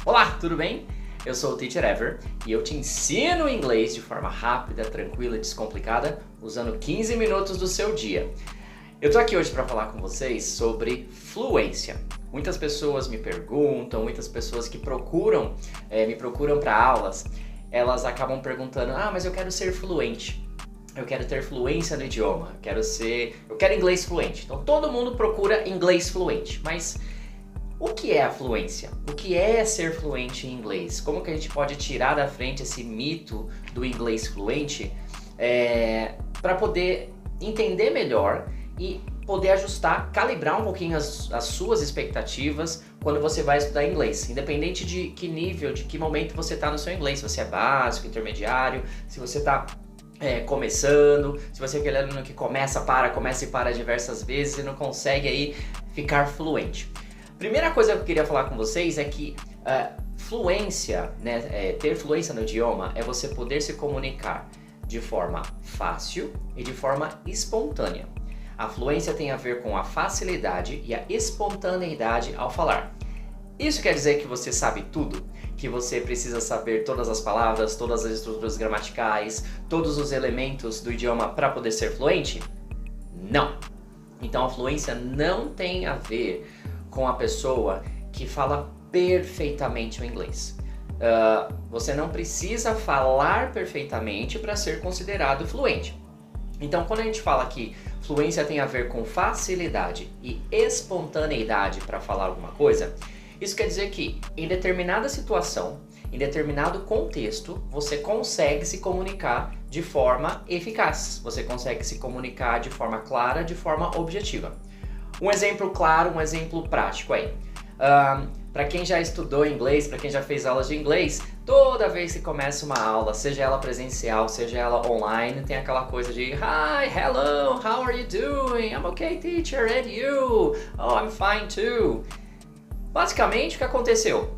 Olá, tudo bem? Eu sou o Teacher Ever e eu te ensino inglês de forma rápida, tranquila e descomplicada, usando 15 minutos do seu dia. Eu tô aqui hoje para falar com vocês sobre fluência. Muitas pessoas me perguntam, muitas pessoas que me procuram para aulas, elas acabam perguntando: mas eu quero ser fluente. Eu quero ter fluência no idioma, eu quero inglês fluente. Então todo mundo procura inglês fluente, mas o que é a fluência? O que é ser fluente em inglês? Como que a gente pode tirar da frente esse mito do inglês fluente para poder entender melhor e poder ajustar, calibrar um pouquinho as suas expectativas quando você vai estudar inglês, independente de que nível, de que momento você está no seu inglês, se você é básico, intermediário, se você está começando, se você é aquele aluno que começa e para diversas vezes e não consegue aí ficar fluente. Primeira coisa que eu queria falar com vocês é que fluência, ter fluência no idioma é você poder se comunicar de forma fácil e de forma espontânea. A fluência tem a ver com a facilidade e a espontaneidade ao falar. Isso quer dizer que você sabe tudo? Que você precisa saber todas as palavras, todas as estruturas gramaticais, todos os elementos do idioma para poder ser fluente? Não! Então a fluência não tem a ver com a pessoa que fala perfeitamente o inglês. Você não precisa falar perfeitamente para ser considerado fluente. Então, quando a gente fala que fluência tem a ver com facilidade e espontaneidade para falar alguma coisa, isso quer dizer que em determinada situação, em determinado contexto, você consegue se comunicar de forma eficaz. Você consegue se comunicar de forma clara, de forma objetiva. Um exemplo claro, um exemplo prático aí. Para quem já estudou inglês, para quem já fez aulas de inglês, toda vez que começa uma aula, seja ela presencial, seja ela online, tem aquela coisa de Hi, hello, how are you doing? I'm okay, teacher, and you? Oh, I'm fine too. Basicamente, o que aconteceu?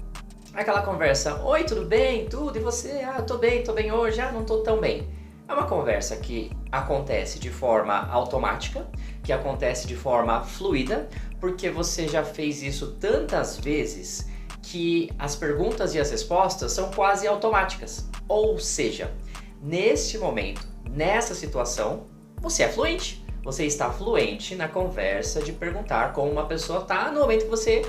Aquela conversa: oi, tudo bem? Tudo? E você? Eu tô bem hoje? Não tô tão bem. É uma conversa que acontece de forma automática, que acontece de forma fluida, porque você já fez isso tantas vezes que as perguntas e as respostas são quase automáticas. Ou seja, neste momento, nessa situação, você é fluente. Você está fluente na conversa de perguntar como uma pessoa está no momento que você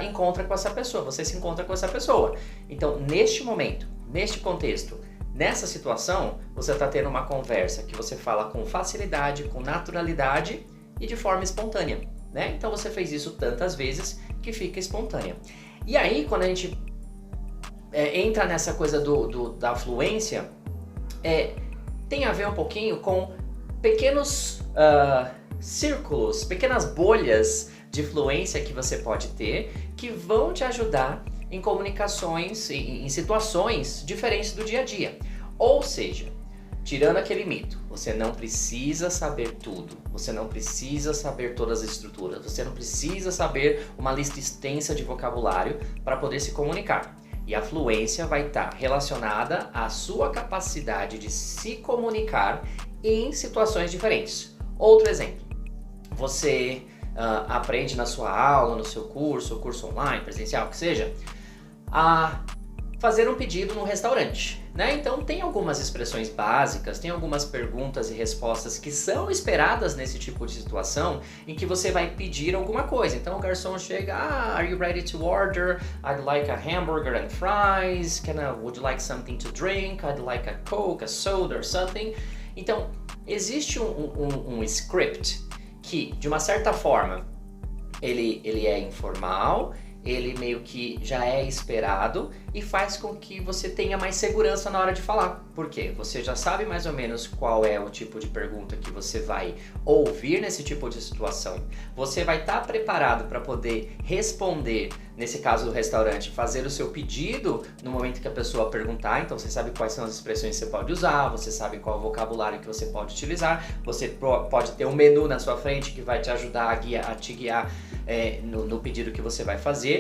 encontra com essa pessoa, você se encontra com essa pessoa. Então, neste momento, neste contexto, nessa situação, você está tendo uma conversa que você fala com facilidade, com naturalidade e de forma espontânea, né? Então você fez isso tantas vezes que fica espontânea. E aí, quando a gente entra nessa coisa da fluência, tem a ver um pouquinho com pequenos círculos, pequenas bolhas de fluência que você pode ter, que vão te ajudar em comunicações, em situações diferentes do dia a dia. Ou seja, tirando aquele mito, você não precisa saber tudo, você não precisa saber todas as estruturas, você não precisa saber uma lista extensa de vocabulário para poder se comunicar. E a fluência vai estar relacionada à sua capacidade de se comunicar em situações diferentes. Outro exemplo, você aprende na sua aula, no seu curso online, presencial, que seja, a fazer um pedido no restaurante, né? Então tem algumas expressões básicas, tem algumas perguntas e respostas que são esperadas nesse tipo de situação em que você vai pedir alguma coisa. Então o garçom chega: are you ready to order? I'd like a hamburger and fries. Would you like something to drink? I'd like a Coke, a soda or something. Então existe um script que, de uma certa forma, ele é informal, ele meio que já é esperado e faz com que você tenha mais segurança na hora de falar. Por quê? Você já sabe mais ou menos qual é o tipo de pergunta que você vai ouvir nesse tipo de situação. Você vai estar preparado para poder responder, nesse caso do restaurante, fazer o seu pedido no momento que a pessoa perguntar. Então você sabe quais são as expressões que você pode usar, você sabe qual é o vocabulário que você pode utilizar, você pode ter um menu na sua frente que vai te ajudar a te guiar no pedido que você vai fazer.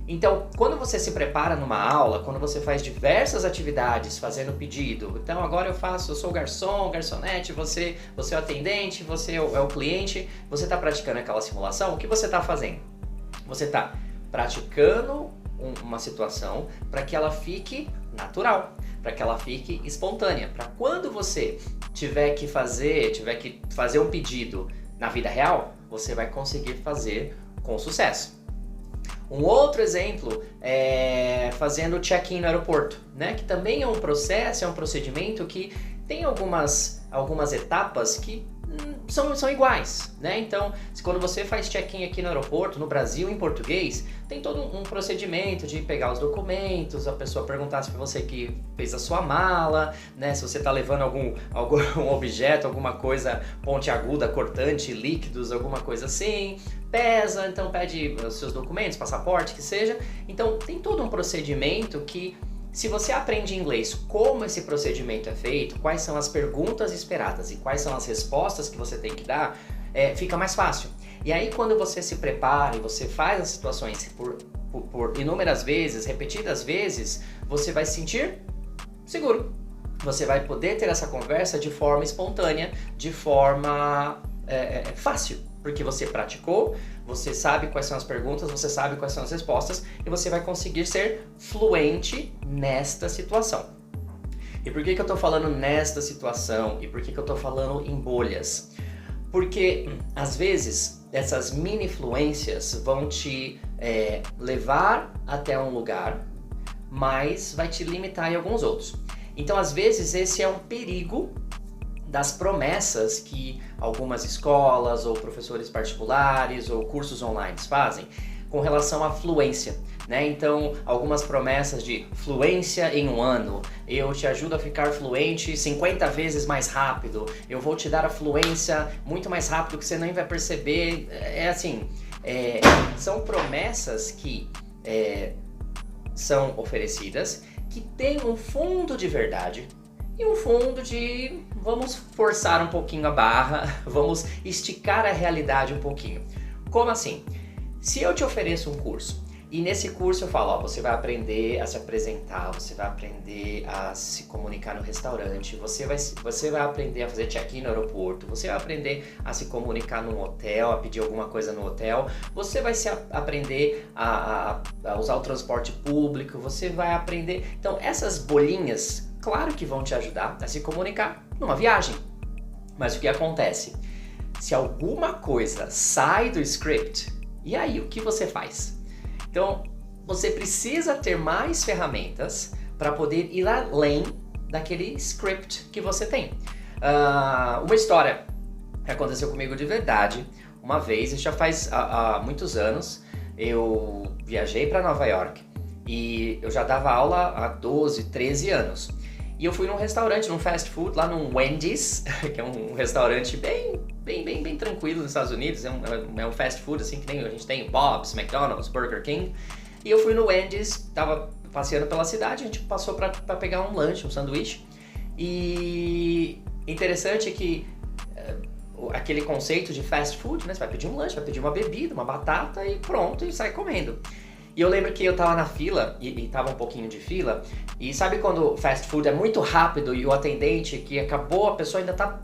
Então, quando você se prepara numa aula, quando você faz diversas atividades fazendo pedido, então agora eu sou o garçom, garçonete, você é o atendente, você é o cliente, você está praticando aquela simulação, o que você está fazendo? Você está praticando uma situação para que ela fique natural, para que ela fique espontânea, para quando você tiver que fazer um pedido na vida real, você vai conseguir fazer com sucesso. Um outro exemplo é fazendo check-in no aeroporto, né? Que também é um processo, é um procedimento que tem algumas etapas que são iguais, né? Então, quando você faz check-in aqui no aeroporto, no Brasil, em português, tem todo um procedimento de pegar os documentos, a pessoa perguntar se foi você que fez a sua mala, né? Se você está levando algum objeto, alguma coisa pontiaguda, cortante, líquidos, alguma coisa assim, pesa, então pede os seus documentos, passaporte, que seja. Então, tem todo um procedimento que, se você aprende inglês como esse procedimento é feito, quais são as perguntas esperadas e quais são as respostas que você tem que dar, fica mais fácil. E aí quando você se prepara e você faz as situações por inúmeras vezes, repetidas vezes, você vai se sentir seguro. Você vai poder ter essa conversa de forma espontânea, de forma fácil. Porque você praticou, você sabe quais são as perguntas, você sabe quais são as respostas e você vai conseguir ser fluente nesta situação. E por que eu tô falando nesta situação? E por que eu tô falando em bolhas? Porque, às vezes, essas mini fluências vão te levar até um lugar, mas vai te limitar em alguns outros. Então, às vezes, esse é um perigo das promessas que algumas escolas ou professores particulares ou cursos online fazem com relação à fluência, né? Então, algumas promessas de fluência em um ano, eu te ajudo a ficar fluente 50 vezes mais rápido, eu vou te dar a fluência muito mais rápido que você nem vai perceber. São promessas que são oferecidas, que têm um fundo de verdade, e um fundo de vamos forçar um pouquinho a barra, vamos esticar a realidade um pouquinho. Como assim? Se eu te ofereço um curso e nesse curso eu falo, você vai aprender a se apresentar, você vai aprender a se comunicar no restaurante, você vai aprender a fazer check-in no aeroporto, você vai aprender a se comunicar num hotel, a pedir alguma coisa no hotel, você vai aprender a usar o transporte público, você vai aprender. Então essas bolinhas, claro que vão te ajudar a se comunicar numa viagem. Mas o que acontece? Se alguma coisa sai do script, e aí o que você faz? Então, você precisa ter mais ferramentas para poder ir além daquele script que você tem. Uma história que aconteceu comigo de verdade. Uma vez, isso já faz muitos anos, eu viajei para Nova York e eu já dava aula há 12, 13 anos. E eu fui num restaurante, num fast food, lá num Wendy's, que é um restaurante bem tranquilo nos Estados Unidos. É um fast food, assim, que nem a gente tem Bob's, McDonald's, Burger King. E eu fui no Wendy's, tava passeando pela cidade, a gente passou pra pegar um lanche, um sanduíche. E interessante é que aquele conceito de fast food, né? Você vai pedir um lanche, vai pedir uma bebida, uma batata e pronto, e sai comendo. E eu lembro que eu tava na fila, e tava um pouquinho de fila, e sabe quando fast food é muito rápido e o atendente que acabou, a pessoa ainda tá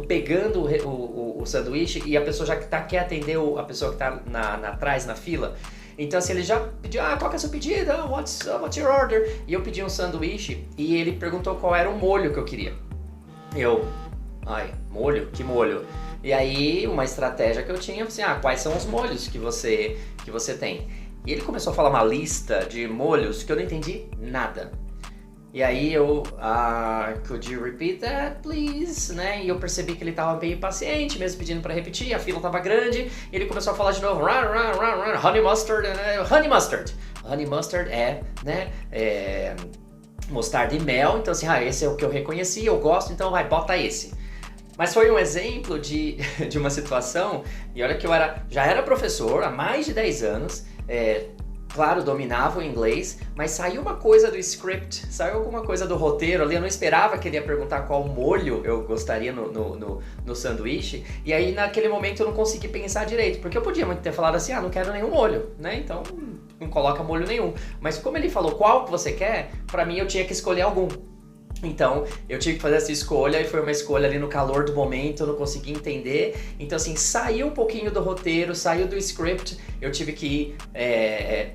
pegando o sanduíche e a pessoa já quer atender a pessoa que tá atrás na fila? Então assim, ele já pediu, qual que é o seu pedido? What's your order? E eu pedi um sanduíche e ele perguntou qual era o molho que eu queria. Molho? Que molho? E aí, uma estratégia que eu tinha, assim, quais são os molhos que você tem? E ele começou a falar uma lista de molhos que eu não entendi nada. E aí could you repeat that, please? Né? E eu percebi que ele estava bem impaciente, mesmo pedindo para repetir, a fila estava grande, e ele começou a falar de novo, honey mustard, honey mustard. Honey mustard mostarda e mel, então assim, esse é o que eu reconheci, eu gosto, então bota esse. Mas foi um exemplo de uma situação, e olha que eu já era professor há mais de 10 anos, claro, dominava o inglês, mas saiu uma coisa do script, saiu alguma coisa do roteiro ali, eu não esperava que ele ia perguntar qual molho eu gostaria no sanduíche, e aí naquele momento eu não consegui pensar direito, porque eu podia muito ter falado assim, não quero nenhum molho, né, então não coloca molho nenhum, mas como ele falou qual que você quer, pra mim eu tinha que escolher algum. Então, eu tive que fazer essa escolha e foi uma escolha ali no calor do momento, eu não consegui entender. Então, assim, saiu um pouquinho do roteiro, saiu do script, eu tive que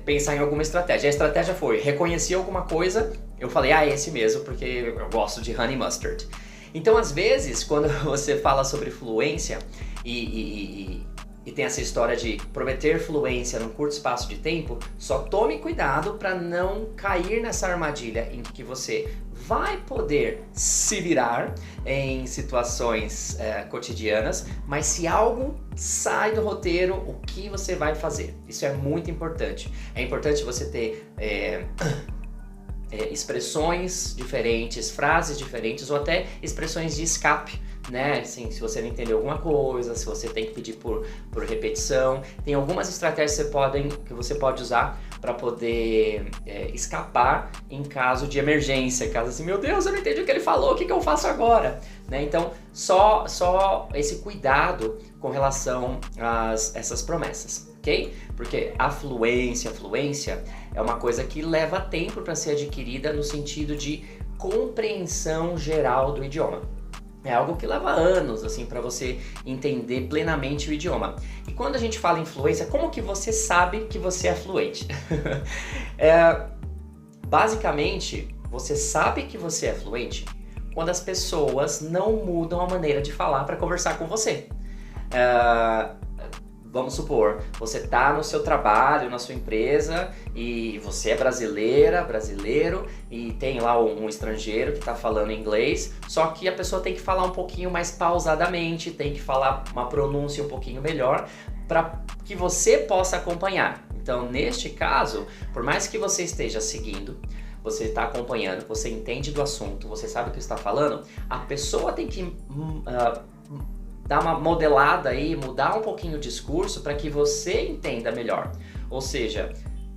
pensar em alguma estratégia. A estratégia foi, reconheci alguma coisa, eu falei, é esse mesmo, porque eu gosto de honey mustard. Então, às vezes, quando você fala sobre fluência e tem essa história de prometer fluência num curto espaço de tempo, só tome cuidado para não cair nessa armadilha em que você vai poder se virar em situações cotidianas, mas se algo sai do roteiro, o que você vai fazer? Isso é muito importante. É importante você ter expressões diferentes, frases diferentes ou até expressões de escape, né? Assim, se você não entendeu alguma coisa, se você tem que pedir por repetição, tem algumas estratégias que você pode usar para poder escapar em caso de emergência, caso assim, meu Deus, eu não entendi o que ele falou, o que eu faço agora? Né? Então, só esse cuidado com relação a essas promessas, ok? Porque a fluência é uma coisa que leva tempo para ser adquirida no sentido de compreensão geral do idioma. É algo que leva anos, assim, para você entender plenamente o idioma. E quando a gente fala em fluência, como que você sabe que você é fluente? Basicamente, você sabe que você é fluente quando as pessoas não mudam a maneira de falar para conversar com você. Vamos supor, você está no seu trabalho, na sua empresa e você é brasileiro e tem lá um estrangeiro que está falando inglês, só que a pessoa tem que falar um pouquinho mais pausadamente, tem que falar uma pronúncia um pouquinho melhor para que você possa acompanhar. Então, neste caso, por mais que você esteja seguindo, você está acompanhando, você entende do assunto, você sabe o que está falando, a pessoa tem que dar uma modelada aí, mudar um pouquinho o discurso para que você entenda melhor. Ou seja,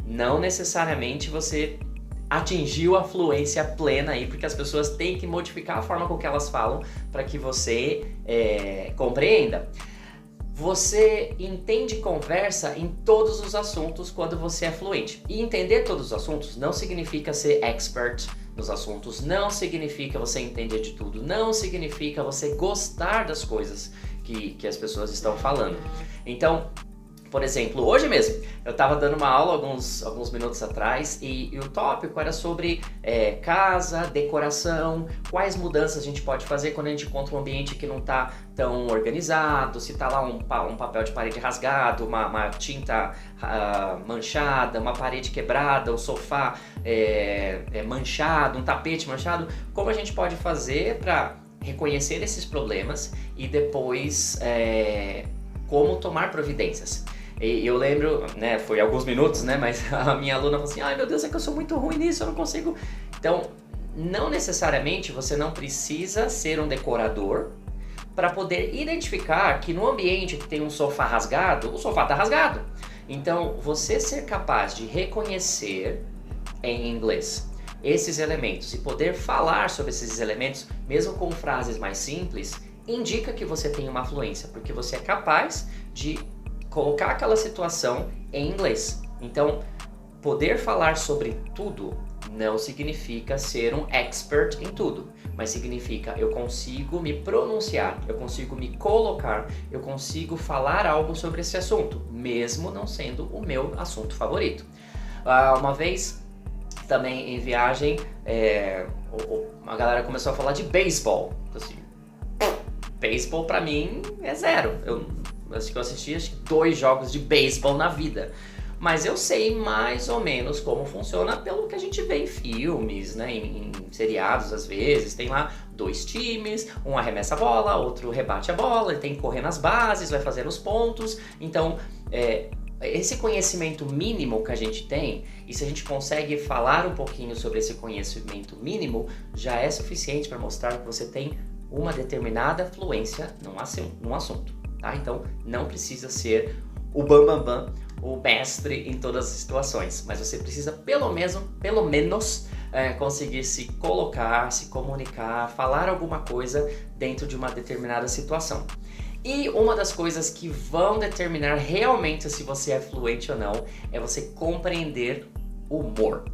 não necessariamente você atingiu a fluência plena aí, porque as pessoas têm que modificar a forma com que elas falam para que você compreenda. Você entende e conversa em todos os assuntos quando você é fluente. E entender todos os assuntos não significa ser expert nos assuntos, não significa você entender de tudo, não significa você gostar das coisas que as pessoas estão falando. Então, por exemplo, hoje mesmo, eu estava dando uma aula alguns minutos atrás e o tópico era sobre casa, decoração, quais mudanças a gente pode fazer quando a gente encontra um ambiente que não está tão organizado, se está lá um papel de parede rasgado, uma tinta manchada, uma parede quebrada, um sofá manchado, um tapete manchado, como a gente pode fazer para reconhecer esses problemas e depois como tomar providências. E eu lembro, né, foi alguns minutos, né, mas a minha aluna falou assim, ai meu Deus, é que eu sou muito ruim nisso, eu não consigo. Então, não necessariamente você não precisa ser um decorador para poder identificar que no ambiente que tem um sofá rasgado, o sofá está rasgado. Então, você ser capaz de reconhecer em inglês esses elementos e poder falar sobre esses elementos, mesmo com frases mais simples, indica que você tem uma fluência, porque você é capaz de colocar aquela situação em inglês. Então, poder falar sobre tudo não significa ser um expert em tudo, mas significa eu consigo me pronunciar, eu consigo me colocar, eu consigo falar algo sobre esse assunto, mesmo não sendo o meu assunto favorito. Uma vez, também em viagem, a galera começou a falar de beisebol. Assim, beisebol pra mim é zero. Eu acho que eu assisti 2 jogos de beisebol na vida. Mas eu sei mais ou menos como funciona pelo que a gente vê em filmes, né? Em seriados às vezes. Tem lá 2 times, um arremessa a bola, outro rebate a bola, ele tem que correr nas bases, vai fazer os pontos. Então, esse conhecimento mínimo que a gente tem, e se a gente consegue falar um pouquinho sobre esse conhecimento mínimo, já é suficiente para mostrar que você tem uma determinada fluência num assunto. Tá? Então, não precisa ser o bambambam, o mestre em todas as situações, mas você precisa pelo menos conseguir se colocar, se comunicar, falar alguma coisa dentro de uma determinada situação. E uma das coisas que vão determinar realmente se você é fluente ou não é você compreender o humor.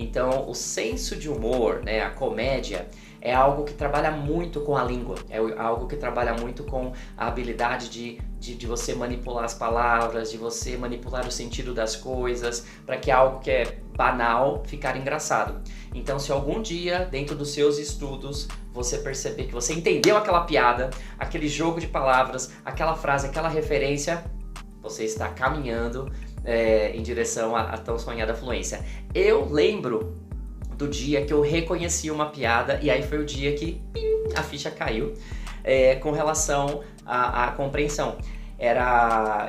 Então, o senso de humor, né, a comédia, é algo que trabalha muito com a língua, é algo que trabalha muito com a habilidade de você manipular as palavras, de você manipular o sentido das coisas, para que algo que é banal ficar engraçado. Então, se algum dia, dentro dos seus estudos, você perceber que você entendeu aquela piada, aquele jogo de palavras, aquela frase, aquela referência, você está caminhando em direção à tão sonhada fluência. Eu lembro do dia que eu reconheci uma piada e aí foi o dia que a ficha caiu com relação à compreensão.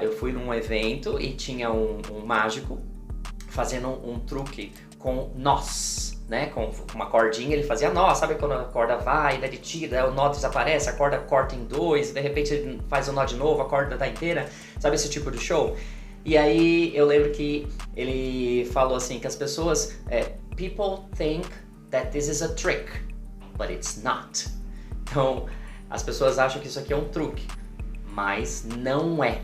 Eu fui num evento e tinha um mágico fazendo um truque com nós, né? Com uma cordinha, ele fazia nó, sabe quando a corda vai, daí ele tira, o nó desaparece, a corda corta em dois, de repente ele faz o nó de novo, a corda tá inteira, sabe esse tipo de show? E aí eu lembro que ele falou assim que as pessoas, people think that this is a trick, but it's not. Então, as pessoas acham que isso aqui é um truque, mas não é.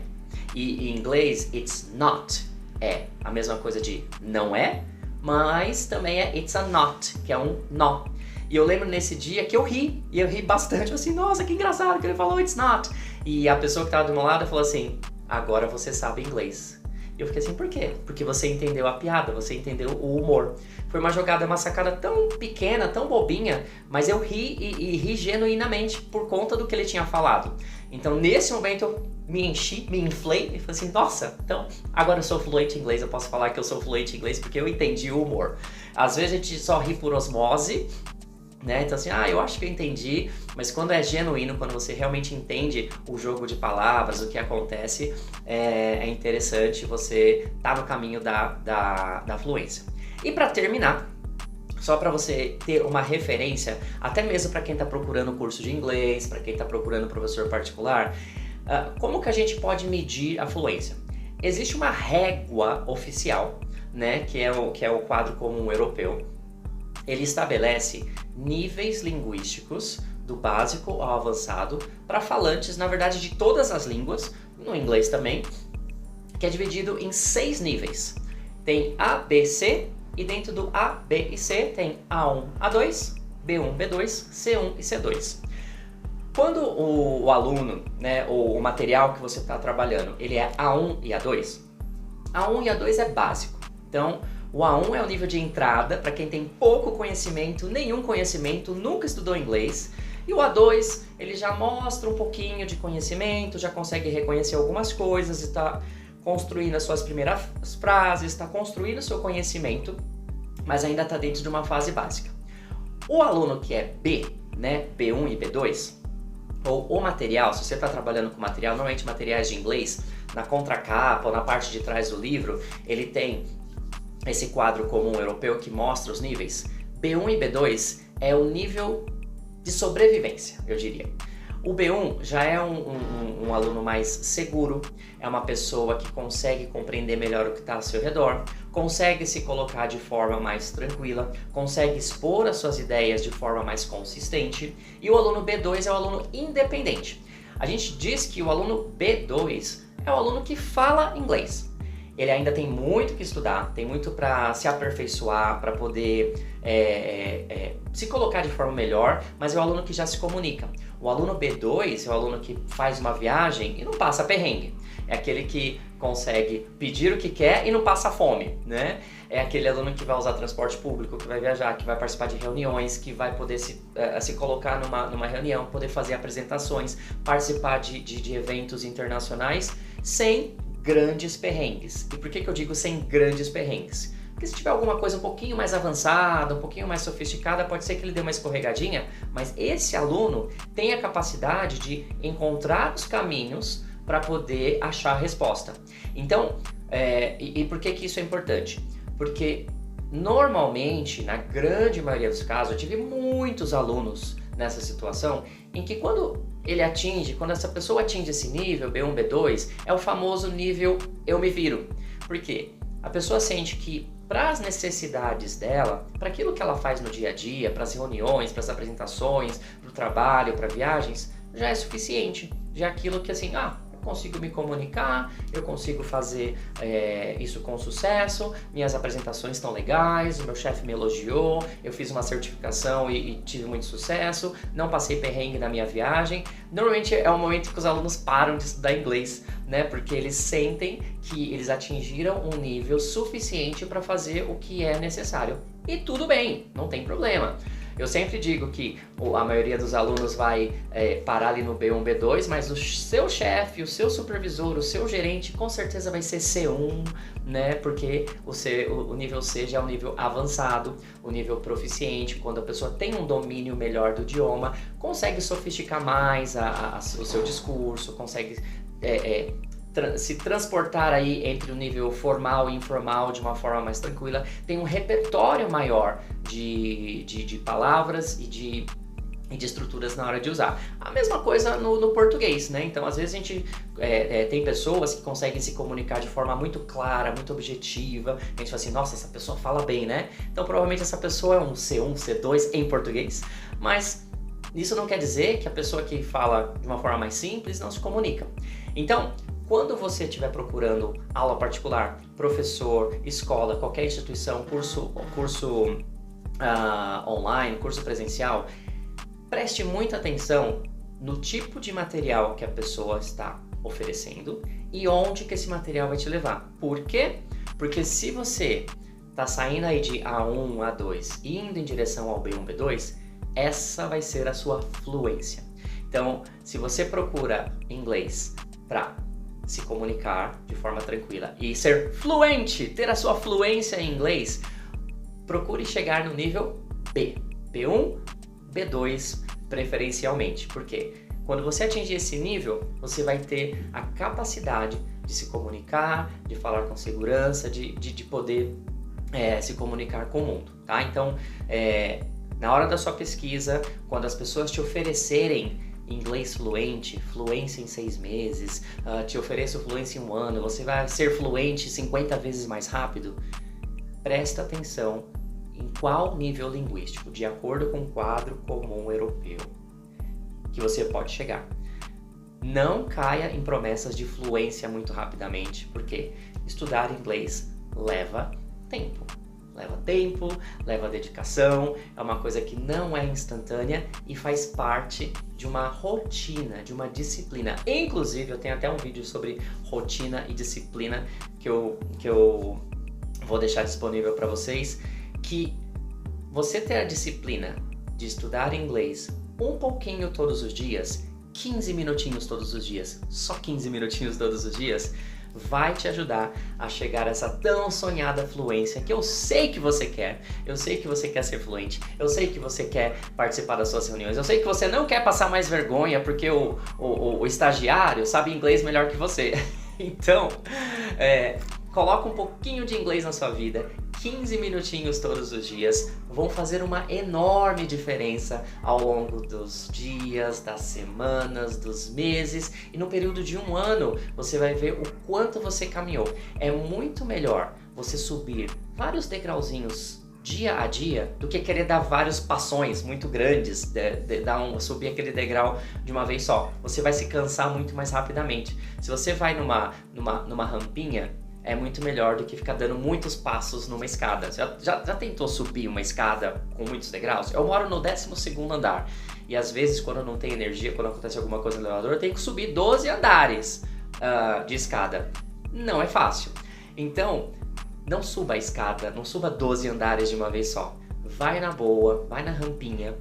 E em inglês, it's not é a mesma coisa de não é, mas também é it's a not, que é um nó. E eu lembro nesse dia que eu ri, e eu ri bastante, assim, nossa, que engraçado que ele falou it's not. E a pessoa que estava do meu lado falou assim, agora você sabe inglês. E eu fiquei assim, por quê? Porque você entendeu a piada, você entendeu o humor. Foi uma jogada, uma sacada tão pequena, tão bobinha, mas eu ri e ri genuinamente por conta do que ele tinha falado. Então, nesse momento, eu me enchi, me inflei e falei assim, nossa, então agora eu sou fluente em inglês, eu posso falar que eu sou fluente em inglês porque eu entendi o humor. Às vezes a gente só ri por osmose, né? Então assim, eu acho que eu entendi, mas quando é genuíno, quando você realmente entende o jogo de palavras, o que acontece, é interessante você estar no caminho da fluência. E para terminar, só para você ter uma referência, até mesmo para quem está procurando curso de inglês, para quem está procurando professor particular, como que a gente pode medir a fluência? Existe uma régua oficial, né, que é o quadro comum europeu. Ele estabelece níveis linguísticos do básico ao avançado para falantes, na verdade, de todas as línguas, no inglês também, que é dividido em 6 níveis. Tem A, B, C, e dentro do A, B e C tem A1, A2, B1, B2, C1 e C2. Quando o aluno, né, ou o material que você está trabalhando, ele é A1 e A2, A1 e A2 é básico. Então, o A1 é o nível de entrada para quem tem pouco conhecimento, nenhum conhecimento, nunca estudou inglês. E o A2, ele já mostra um pouquinho de conhecimento, já consegue reconhecer algumas coisas, está construindo as suas primeiras frases, está construindo o seu conhecimento, mas ainda está dentro de uma fase básica. O aluno que é B, né, B1 e B2, ou o material, se você está trabalhando com material, normalmente materiais de inglês, na contracapa ou na parte de trás do livro, ele tem esse quadro comum europeu que mostra os níveis. B1 e B2 é o nível de sobrevivência, eu diria. O B1 já é um aluno mais seguro, é uma pessoa que consegue compreender melhor o que está ao seu redor, consegue se colocar de forma mais tranquila, consegue expor as suas ideias de forma mais consistente, e o aluno B2 é o aluno independente. A gente diz que o aluno B2 é o aluno que fala inglês. Ele ainda tem muito que estudar, tem muito para se aperfeiçoar, para poder se colocar de forma melhor, mas é o aluno que já se comunica. O aluno B2 é o aluno que faz uma viagem e não passa perrengue. É aquele que consegue pedir o que quer e não passa fome, né? É aquele aluno que vai usar transporte público, que vai viajar, que vai participar de reuniões, que vai poder se colocar numa reunião, poder fazer apresentações, participar de eventos internacionais sem grandes perrengues. E por que eu digo sem grandes perrengues? Porque se tiver alguma coisa um pouquinho mais avançada, um pouquinho mais sofisticada, pode ser que ele dê uma escorregadinha, mas esse aluno tem a capacidade de encontrar os caminhos para poder achar a resposta. Então, e por que isso é importante? Porque normalmente, na grande maioria dos casos, eu tive muitos alunos nessa situação em que quando essa pessoa atinge esse nível, B1, B2, é o famoso nível eu me viro. Por quê? A pessoa sente que para as necessidades dela, para aquilo que ela faz no dia a dia, para as reuniões, para as apresentações, para o trabalho, para viagens, já é suficiente. Já é aquilo que assim, consigo me comunicar, eu consigo fazer isso com sucesso, minhas apresentações estão legais, o meu chefe me elogiou, eu fiz uma certificação e tive muito sucesso, não passei perrengue na minha viagem. Normalmente é o momento que os alunos param de estudar inglês, né? Porque eles sentem que eles atingiram um nível suficiente para fazer o que é necessário. E tudo bem, não tem problema. Eu sempre digo que a maioria dos alunos vai parar ali no B1, B2, mas o seu chefe, o seu supervisor, o seu gerente com certeza vai ser C1, né? Porque o nível C já é um nível avançado, o nível proficiente, quando a pessoa tem um domínio melhor do idioma, consegue sofisticar mais o seu discurso, consegue se transportar aí entre o nível formal e informal de uma forma mais tranquila, tem um repertório maior de palavras e de estruturas na hora de usar. A mesma coisa no português, né? Então, às vezes a gente tem pessoas que conseguem se comunicar de forma muito clara, muito objetiva. A gente fala assim, nossa, essa pessoa fala bem, né? Então, provavelmente essa pessoa é um C1, C2 em português, mas isso não quer dizer que a pessoa que fala de uma forma mais simples não se comunica. Então, quando você estiver procurando aula particular, professor, escola, qualquer instituição, curso online, curso presencial, preste muita atenção no tipo de material que a pessoa está oferecendo e onde que esse material vai te levar. Por quê? Porque se você está saindo aí de A1, A2 e indo em direção ao B1, B2, essa vai ser a sua fluência. Então, se você procura inglês para se comunicar de forma tranquila e ser fluente, ter a sua fluência em inglês, procure chegar no nível B, B1, B2 preferencialmente. Por quê? Quando você atingir esse nível, você vai ter a capacidade de se comunicar, de falar com segurança, de poder se comunicar com o mundo, tá? Então, na hora da sua pesquisa, quando as pessoas te oferecerem inglês fluente, fluência em 6 meses, te ofereço fluência em 1 ano, você vai ser fluente 50 vezes mais rápido, presta atenção em qual nível linguístico, de acordo com o quadro comum europeu, que você pode chegar. Não caia em promessas de fluência muito rapidamente, porque estudar inglês leva tempo. Leva dedicação, é uma coisa que não é instantânea e faz parte de uma rotina, de uma disciplina. Inclusive, eu tenho até um vídeo sobre rotina e disciplina que eu vou deixar disponível para vocês, que você ter a disciplina de estudar inglês um pouquinho todos os dias, 15 minutinhos todos os dias, só 15 minutinhos todos os dias, vai te ajudar a chegar a essa tão sonhada fluência que eu sei que você quer. Eu sei que você quer ser fluente, eu sei que você quer participar das suas reuniões, eu sei que você não quer passar mais vergonha porque o estagiário sabe inglês melhor que você. Então, coloca um pouquinho de inglês na sua vida, 15 minutinhos todos os dias vão fazer uma enorme diferença ao longo dos dias, das semanas, dos meses, e no período de 1 ano você vai ver o quanto você caminhou. É muito melhor você subir vários degrauzinhos dia a dia do que querer dar vários passões muito grandes, subir aquele degrau de uma vez só. Você vai se cansar muito mais rapidamente. Se você vai numa rampinha, é muito melhor do que ficar dando muitos passos numa escada. Já tentou subir uma escada com muitos degraus? Eu moro no 12º andar e às vezes quando não tem energia, quando acontece alguma coisa no elevador, eu tenho que subir 12 andares de escada. Não é fácil. Então, não suba a escada, não suba 12 andares de uma vez só. Vai na boa, vai na rampinha,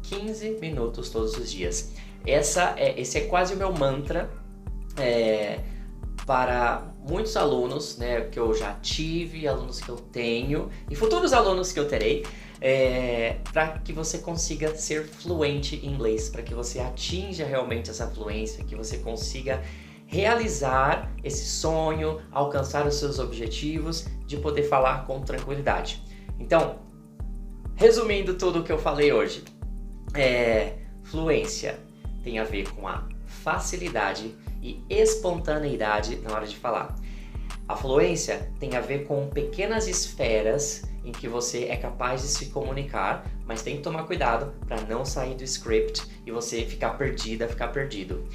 15 minutos todos os dias. Esse é quase o meu mantra para muitos alunos, né, que eu já tive, alunos que eu tenho e futuros alunos que eu terei, para que você consiga ser fluente em inglês, para que você atinja realmente essa fluência, que você consiga realizar esse sonho, alcançar os seus objetivos, de poder falar com tranquilidade. Então, resumindo tudo o que eu falei hoje, fluência tem a ver com a facilidade e espontaneidade na hora de falar. A fluência tem a ver com pequenas esferas em que você é capaz de se comunicar, mas tem que tomar cuidado para não sair do script e você ficar perdida, ficar perdido.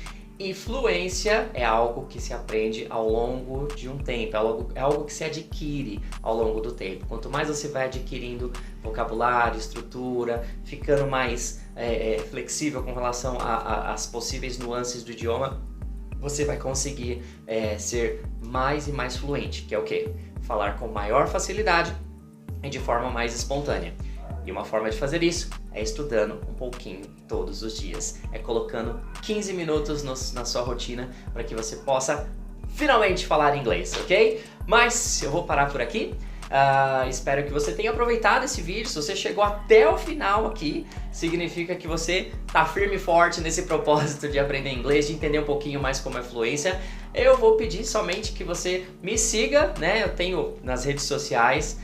E fluência é algo que se aprende ao longo de um tempo, é algo que se adquire ao longo do tempo. Quanto mais você vai adquirindo vocabulário, estrutura, ficando mais flexível com relação às possíveis nuances do idioma, você vai conseguir ser mais e mais fluente, que é o quê? Falar com maior facilidade e de forma mais espontânea. E uma forma de fazer isso é estudando um pouquinho todos os dias. É colocando 15 minutos na sua rotina para que você possa finalmente falar inglês, ok? Mas eu vou parar por aqui. Espero que você tenha aproveitado esse vídeo. Se você chegou até o final aqui, significa que você tá firme e forte nesse propósito de aprender inglês, de entender um pouquinho mais como é fluência. Eu vou pedir somente que você me siga, né? Eu tenho nas redes sociais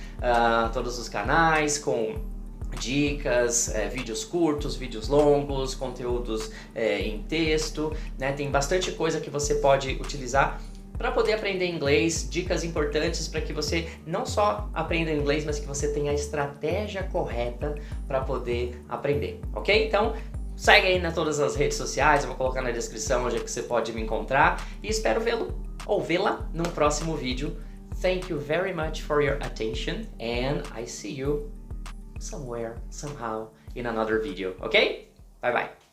todos os canais com dicas, vídeos curtos, vídeos longos, conteúdos em texto, né? Tem bastante coisa que você pode utilizar para poder aprender inglês, dicas importantes para que você não só aprenda inglês, mas que você tenha a estratégia correta para poder aprender, ok? Então, segue aí nas todas as redes sociais, eu vou colocar na descrição onde é que você pode me encontrar e espero vê-lo ou vê-la num próximo vídeo. Thank you very much for your attention and I see you somewhere, somehow, in another video, okay? Bye bye!